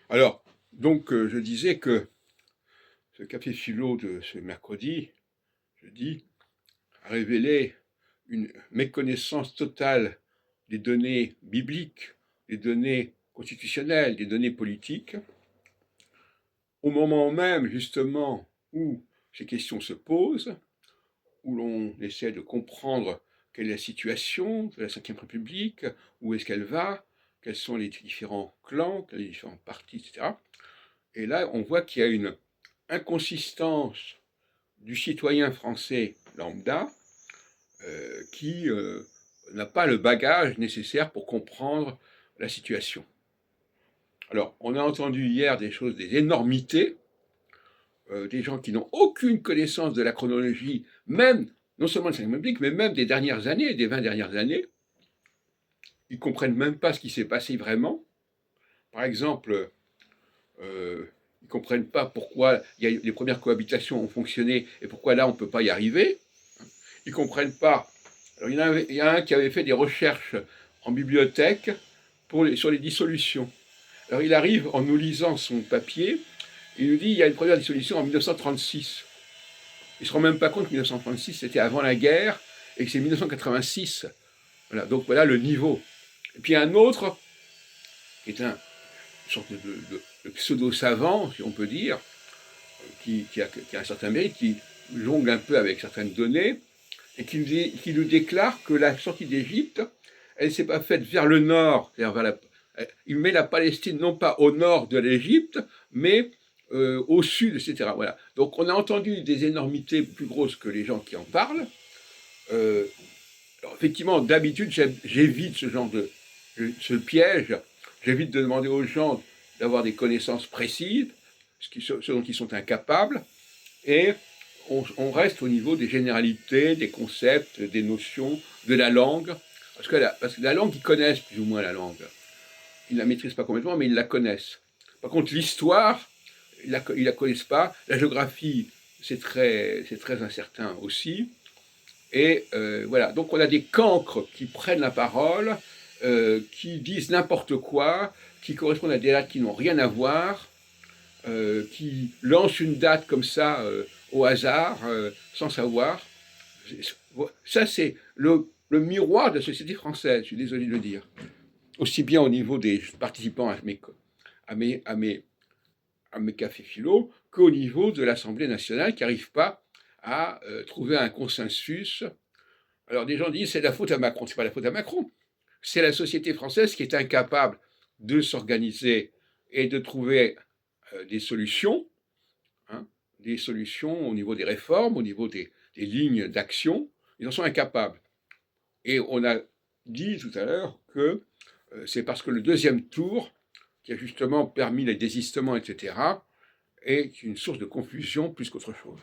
Alors, je disais que ce café philo de ce mercredi, jeudi, a révélé une méconnaissance totale des données bibliques, des données constitutionnelles, des données politiques, au moment même, justement, où ces questions se posent, où l'on essaie de comprendre quelle est la situation de la Ve République, où est-ce qu'elle va, quels sont les différents clans, les différents partis, etc. Et là, on voit qu'il y a une inconsistance du citoyen français lambda qui n'a pas le bagage nécessaire pour comprendre la situation. Alors, on a entendu hier des choses, des énormités, des gens qui n'ont aucune connaissance de la chronologie, même, non seulement de la Ve République, mais même des dernières années, des 20 dernières années. Ils ne comprennent même pas ce qui s'est passé vraiment. Par exemple, ils ne comprennent pas pourquoi les premières cohabitations ont fonctionné et pourquoi là on ne peut pas y arriver. Ils ne comprennent pas. Alors, il y a un qui avait fait des recherches en bibliothèque sur les dissolutions. Alors il arrive en nous lisant son papier, il nous dit il y a une première dissolution en 1936. Il ne se rend même pas compte que 1936 c'était avant la guerre et que c'est 1986. Voilà, donc voilà le niveau. Et puis un autre, qui est une sorte de pseudo-savant, si on peut dire, qui a un certain mérite, qui jongle un peu avec certaines données, et qui nous déclare que la sortie d'Égypte, elle ne s'est pas faite vers le nord, il met la Palestine non pas au nord de l'Égypte, mais au sud, etc. Voilà. Donc on a entendu des énormités plus grosses que les gens qui en parlent. Alors, effectivement, d'habitude, j'évite ce piège. J'évite de demander aux gens d'avoir des connaissances précises, ce dont ils sont incapables, et on reste au niveau des généralités, des concepts, des notions, de la langue, parce que la langue, ils connaissent plus ou moins la langue. Ils ne la maîtrisent pas complètement, mais ils la connaissent. Par contre, l'histoire, ils ne la connaissent pas. La géographie, c'est très incertain aussi. Et voilà, donc on a des cancres qui prennent la parole, qui disent n'importe quoi, qui correspondent à des dates qui n'ont rien à voir, qui lancent une date comme ça au hasard, sans savoir. Ça, c'est le miroir de la société française, je suis désolé de le dire. Aussi bien au niveau des participants à mes cafés philo, qu'au niveau de l'Assemblée nationale qui n'arrive pas à trouver un consensus. Alors des gens disent c'est la faute à Macron. C'est pas la faute à Macron. C'est la société française qui est incapable de s'organiser et de trouver des solutions, hein, des solutions au niveau des réformes, au niveau des lignes d'action. Ils en sont incapables. Et on a dit tout à l'heure que c'est parce que le deuxième tour, qui a justement permis les désistements, etc., est une source de confusion plus qu'autre chose.